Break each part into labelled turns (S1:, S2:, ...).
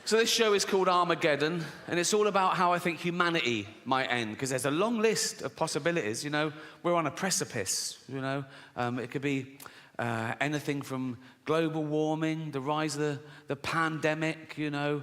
S1: So this show is called Armageddon, and it's all about how I think humanity might end, because there's a long list of possibilities. You know, we're on a precipice, you know. It could be anything from global warming, the rise of the pandemic, you know,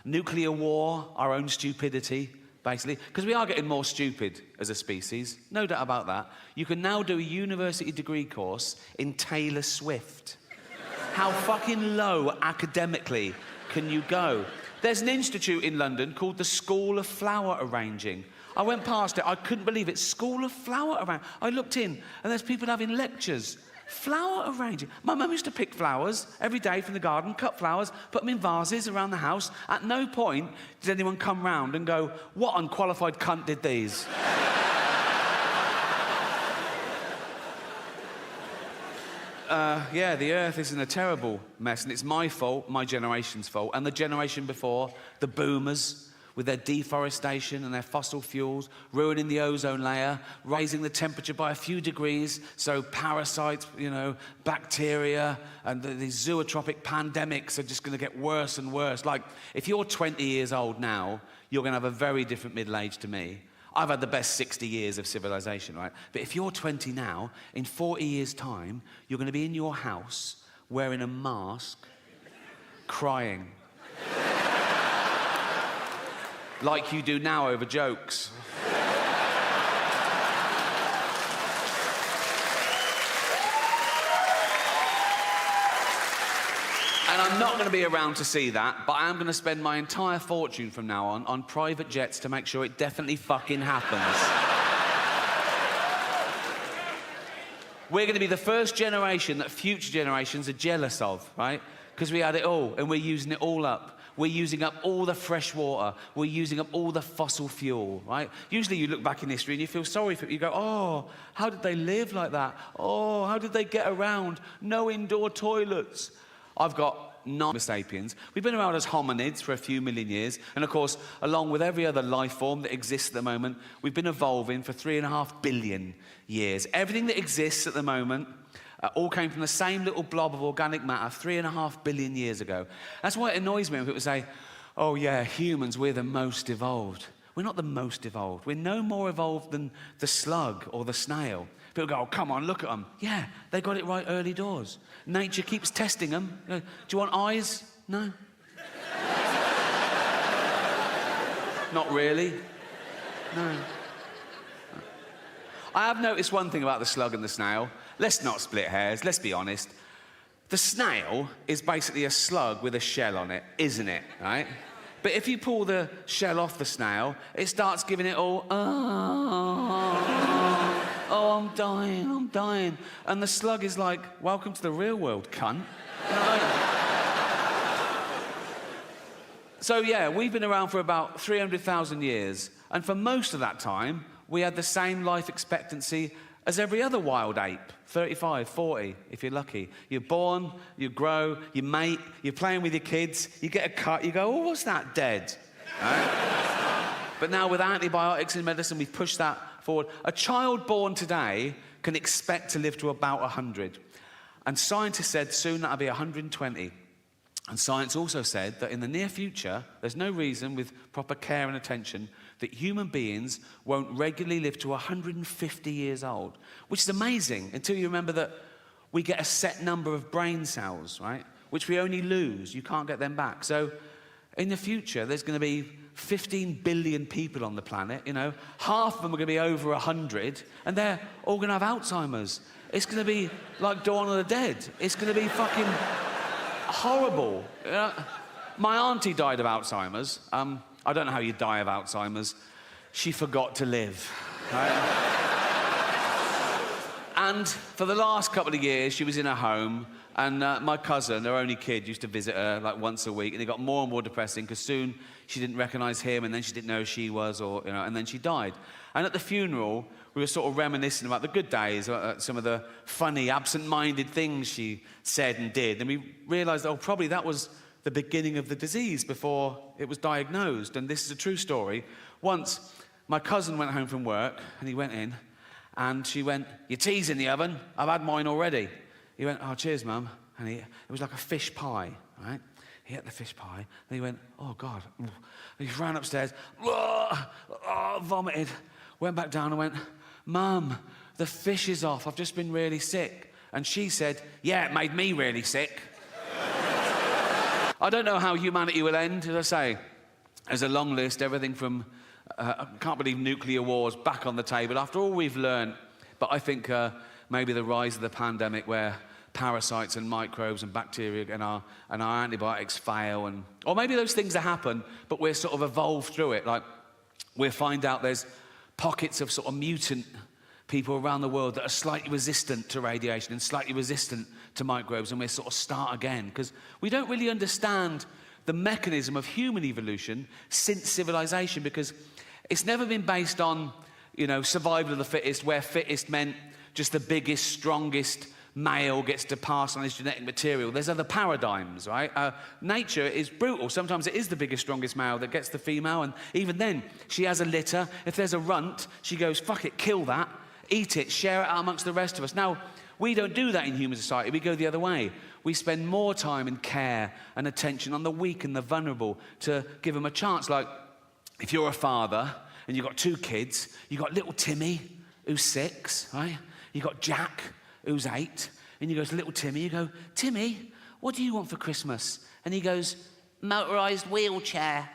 S1: nuclear war, our own stupidity, basically. Because we are getting more stupid as a species, no doubt about that. You can now do a university degree course in Taylor Swift. How fucking low academically can you go? There's an institute in London called the School of Flower Arranging. I went past it, I couldn't believe it. School of Flower Arranging. I looked in, and there's people having lectures. Flower arranging. My mum used to pick flowers every day from the garden, cut flowers, put them in vases around the house. At no point did anyone come round and go, what unqualified cunt did these? Yeah, the Earth is in a terrible mess, and it's my fault, my generation's fault, and the generation before, the boomers, with their deforestation and their fossil fuels, ruining the ozone layer, raising the temperature by a few degrees, so parasites, you know, bacteria, and these zootropic pandemics are just going to get worse and worse. Like, if you're 20 years old now, you're going to have a very different middle age to me. I've had the best 60 years of civilization, right? But if you're 20 now, in 40 years' time, you're going to be in your house wearing a mask, crying. Like you do now over jokes. And I'm not going to be around to see that, but I am going to spend my entire fortune from now on private jets to make sure it definitely fucking happens. We're going to be the first generation that future generations are jealous of, right? Because we had it all, and we're using it all up. We're using up all the fresh water. We're using up all the fossil fuel, right? Usually you look back in history and you feel sorry for it. You go, oh, how did they live like that? Oh, how did they get around? No indoor toilets. I've got Homo sapiens. We've been around as hominids for a few million years. And of course, along with every other life form that exists at the moment, we've been evolving for 3.5 billion years. Everything that exists at the moment all came from the same little blob of organic matter 3.5 billion years ago. That's why it annoys me when people say, oh yeah, humans, we're the most evolved. We're not the most evolved. We're no more evolved than the slug or the snail. People go, oh, come on, look at them. Yeah, they got it right early doors. Nature keeps testing them. Do you want eyes? No. Not really. No. I have noticed one thing about the slug and the snail. Let's not split hairs, let's be honest. The snail is basically a slug with a shell on it, isn't it, right? But if you pull the shell off the snail, it starts giving it all, oh, I'm dying, I'm dying. And the slug is like, welcome to the real world, cunt. You know what I mean? So yeah, we've been around for about 300,000 years, and for most of that time, we had the same life expectancy as every other wild ape, 35, 40, if you're lucky. You're born, you grow, you mate, you're playing with your kids, you get a cut, you go, oh, what's that, dead? Right? But now with antibiotics in medicine, we've pushed that forward. A child born today can expect to live to about 100. And scientists said soon that'll be 120. And science also said that in the near future, there's no reason with proper care and attention that human beings won't regularly live to 150 years old, which is amazing until you remember that we get a set number of brain cells, right? Which we only lose. You can't get them back. So in the future, there's going to be 15 billion people on the planet, you know. Half of them are going to be over 100, and they're all going to have Alzheimer's. It's going to be like Dawn of the Dead. It's going to be fucking horrible. You know? My auntie died of Alzheimer's. I don't know how you die of Alzheimer's. She forgot to live, right? And for the last couple of years, she was in her home, and my cousin, her only kid, used to visit her like once a week, and it got more and more depressing because soon she didn't recognize him, and then she didn't know who she was, or you know, and then she died. And at the funeral, we were sort of reminiscing about the good days, some of the funny, absent-minded things she said and did, and we realized, oh, probably that was the beginning of the disease before it was diagnosed. And this is a true story. Once, my cousin went home from work, and he went in, and she went, your tea's in the oven. I've had mine already. He went, oh, cheers, Mum. And it was like a fish pie, right? He ate the fish pie. Then he went, oh, God. He ran upstairs, vomited, went back down and went, Mum, the fish is off. I've just been really sick. And she said, yeah, it made me really sick. I don't know how humanity will end, as I say. There's a long list, everything from, I can't believe nuclear wars back on the table after all we've learned. But I think maybe the rise of the pandemic where parasites and microbes and bacteria and our antibiotics fail, or maybe those things that happen, but we're sort of evolved through it. Like, we'll find out there's pockets of sort of mutant people around the world that are slightly resistant to radiation and slightly resistant to microbes, and we'll sort of start again. Because we don't really understand the mechanism of human evolution since civilization, because it's never been based on, you know, survival of the fittest, where fittest meant just the biggest, strongest male gets to pass on his genetic material. There's other paradigms, right? Nature is brutal. Sometimes it is the biggest, strongest male that gets the female, and even then, she has a litter. If there's a runt, she goes, fuck it, kill that, eat it, share it out amongst the rest of us. Now, we don't do that in human society. We go the other way. We spend more time and care and attention on the weak and the vulnerable to give them a chance. Like, if you're a father and you've got 2 kids, you've got little Timmy, who's 6, right? You've got Jack, who's 8, and you go to little Timmy, you go, Timmy, what do you want for Christmas? And he goes, motorised wheelchair.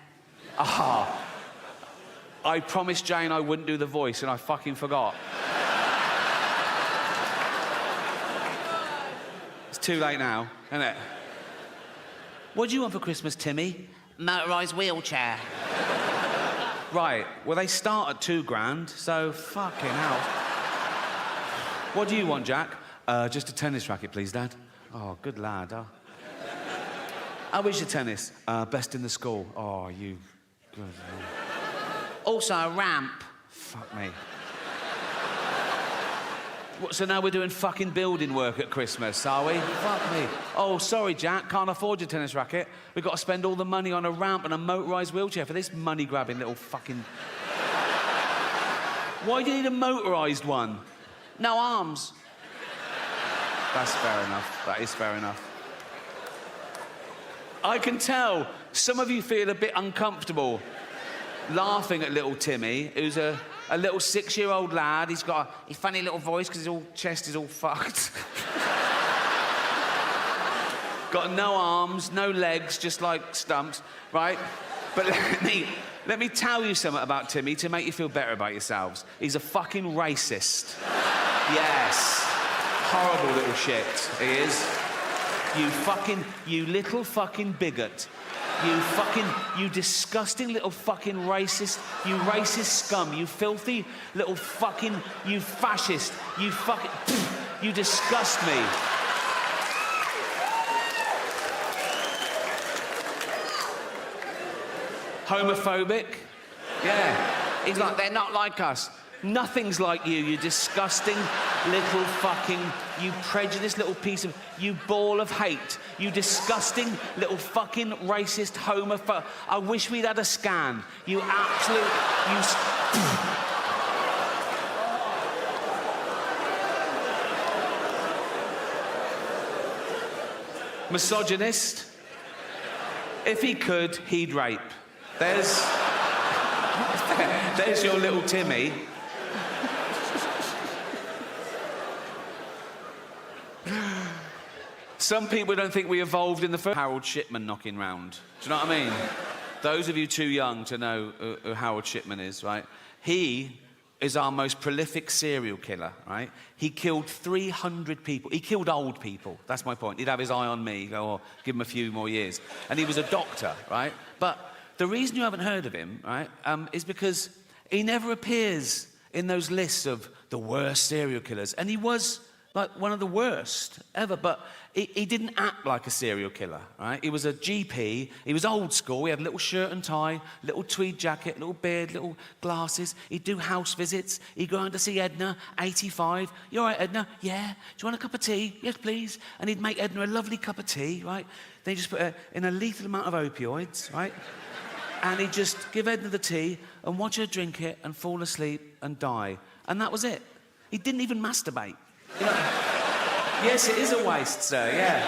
S1: Ah, I promised Jane I wouldn't do the voice, and I fucking forgot. It's too late now, isn't it? What do you want for Christmas, Timmy? Motorised wheelchair. Right, well, they start at £2,000, so fucking hell. What do you want, Jack? Just a tennis racket, please, Dad. Oh, good lad. Oh. How is your tennis? Best in the school. Oh, you... Good. Also a ramp. Fuck me. What, so now we're doing fucking building work at Christmas, are we? Fuck me. Oh, sorry, Jack, can't afford your tennis racket. We've got to spend all the money on a ramp and a motorised wheelchair for this money-grabbing little fucking... Why do you need a motorised one? No arms. That's fair enough. That is fair enough. I can tell some of you feel a bit uncomfortable laughing at little Timmy, who's a little 6-year-old lad. He's got a funny little voice because his chest is all fucked. Got no arms, no legs, just like stumps, right? But let me tell you something about Timmy to make you feel better about yourselves. He's a fucking racist. Yes. Horrible little shit, he is. You little fucking bigot. You disgusting little fucking racist, you racist scum, you filthy little fucking, you fascist, you fucking, you disgust me. Homophobic? Yeah. He's like, they're not like us. Nothing's like you disgusting little fucking, you prejudiced little piece of, you ball of hate, you disgusting little fucking racist homophobe. I wish we'd had a scan. You absolute, misogynist. If he could, he'd rape. There's your little Timmy. Some people don't think we evolved in the first... Harold Shipman knocking round. Do you know what I mean? Those of you too young to know who Harold Shipman is, right? He is our most prolific serial killer, right? He killed 300 people. He killed old people. That's my point. He'd have his eye on me. He'd go, oh, give him a few more years. And he was a doctor, right? But the reason you haven't heard of him, right, is because he never appears in those lists of the worst serial killers. And he was... like one of the worst ever, but he didn't act like a serial killer, right? He was a GP, he was old school, he had a little shirt and tie, little tweed jacket, little beard, little glasses. He'd do house visits, he'd go out to see Edna, 85. You all right, Edna? Yeah. Do you want a cup of tea? Yes, please. And he'd make Edna a lovely cup of tea, right? Then he'd just put her in a lethal amount of opioids, right? And he'd just give Edna the tea and watch her drink it and fall asleep and die. And that was it. He didn't even masturbate. You know, yes, it is a waste, sir, yeah.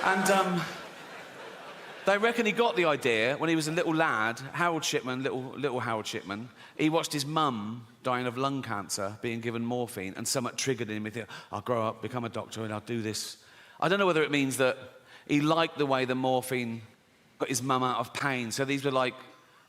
S1: And they reckon he got the idea when he was a little lad, Harold Shipman, little Harold Shipman. He watched his mum dying of lung cancer, being given morphine, and somewhat triggered him. He thought, I'll grow up, become a doctor, and I'll do this. I don't know whether it means that he liked the way the morphine got his mum out of pain. So these were like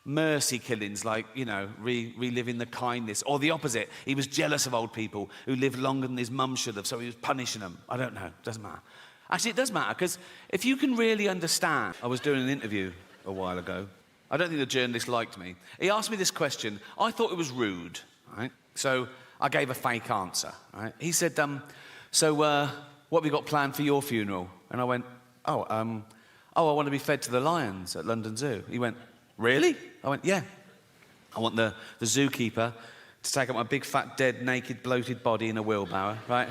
S1: mercy killings, like, you know, reliving the kindness. Or the opposite, he was jealous of old people who lived longer than his mum should have, so he was punishing them. I don't know, doesn't matter. Actually, it does matter, because if you can really understand... I was doing an interview a while ago. I don't think the journalist liked me. He asked me this question. I thought it was rude, right? So I gave a fake answer, right? He said, so what have you got planned for your funeral? And I went, I want to be fed to the lions at London Zoo. He went, really? I went, yeah. I want the zookeeper to take up my big, fat, dead, naked, bloated body in a wheelbarrow, right?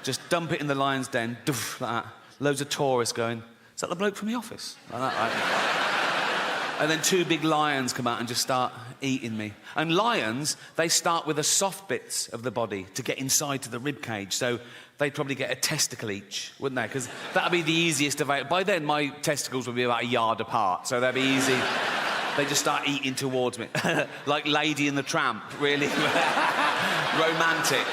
S1: Just dump it in the lion's den, doof, like that. Loads of tourists going, is that the bloke from The Office? Like that, right? And then 2 big lions come out and just start eating me. And lions, they start with the soft bits of the body to get inside to the rib cage. So they'd probably get a testicle each, wouldn't they? Because that'd be the easiest of it. By then, my testicles would be about a yard apart, so that'd be easy. They just start eating towards me. Like Lady and the Tramp, really romantic.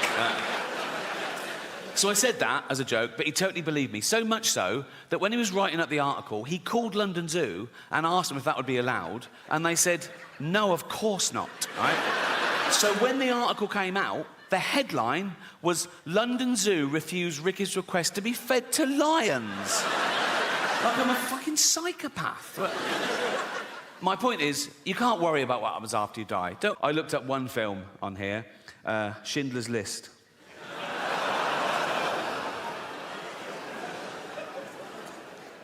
S1: So I said that as a joke, but he totally believed me. So much so that when he was writing up the article, he called London Zoo and asked them if that would be allowed, and they said, no, of course not, right? So when the article came out, the headline was, London Zoo refused Ricky's request to be fed to lions. Like I'm a fucking psychopath. My point is, you can't worry about what happens after you die. I looked up one film on here, Schindler's List.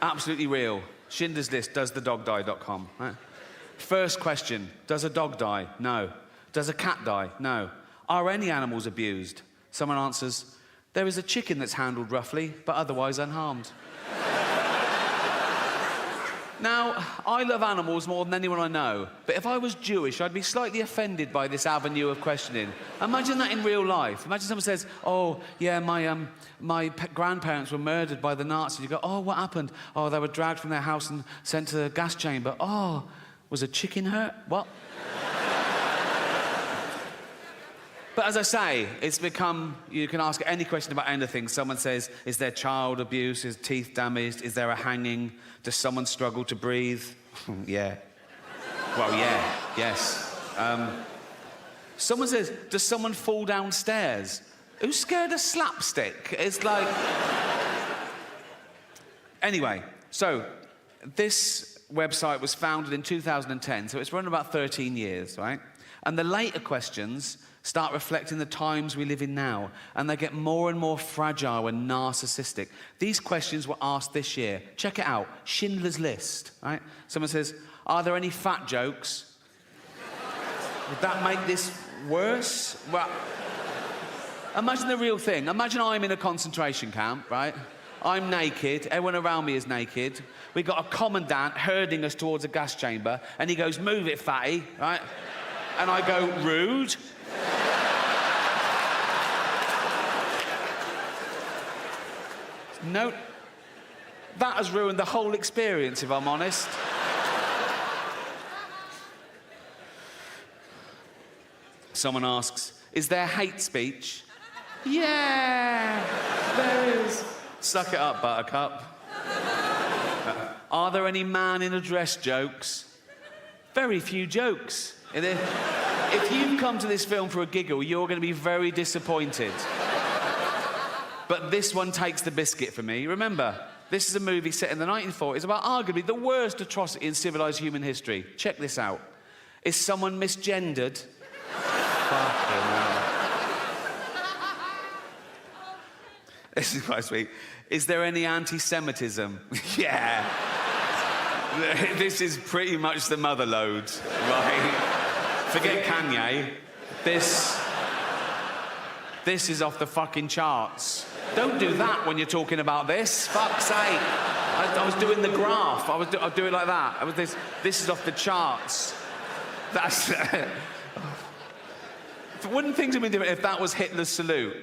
S1: Absolutely real. Schindler's List, doesthedogdie.com. Right? First question, does a dog die? No. Does a cat die? No. Are any animals abused? Someone answers, there is a chicken that's handled roughly, but otherwise unharmed. Now, I love animals more than anyone I know, but if I was Jewish, I'd be slightly offended by this avenue of questioning. Imagine that in real life. Imagine someone says, oh, yeah, my grandparents were murdered by the Nazis. You go, oh, what happened? Oh, they were dragged from their house and sent to the gas chamber. Oh, was a chicken hurt? What? But as I say, it's become, you can ask any question about anything. Someone says, is there child abuse? Is teeth damaged? Is there a hanging? Does someone struggle to breathe? Yeah. Well, yeah, yes. Someone says, does someone fall downstairs? Who's scared of slapstick? It's like... Anyway, so this website was founded in 2010, so it's run about 13 years, right? And the later questions start reflecting the times we live in now, and they get more and more fragile and narcissistic. These questions were asked this year. Check it out, Schindler's List, right? Someone says, are there any fat jokes? Would that make this worse? Well, imagine the real thing. Imagine I'm in a concentration camp, right? I'm naked, everyone around me is naked. We've got a commandant herding us towards a gas chamber, and he goes, move it, fatty, right? And I go, rude. No, that has ruined the whole experience, if I'm honest. Someone asks, is there hate speech? Yeah, there is. Suck it up, Buttercup. Are there any man in a dress jokes? Very few jokes. If you've come to this film for a giggle, you're going to be very disappointed. But this one takes the biscuit for me. Remember, this is a movie set in the 1940s about arguably the worst atrocity in civilized human history. Check this out. Is someone misgendered? Fucking hell. This is quite sweet. Is there any anti-Semitism? Yeah. This is pretty much the mother load, right? Forget Kanye. This is off the fucking charts. Don't do that when you're talking about this. Fuck's sake. I was doing the graph. I'd do it like that. This is off the charts. That's... Wouldn't things have been different if that was Hitler's salute?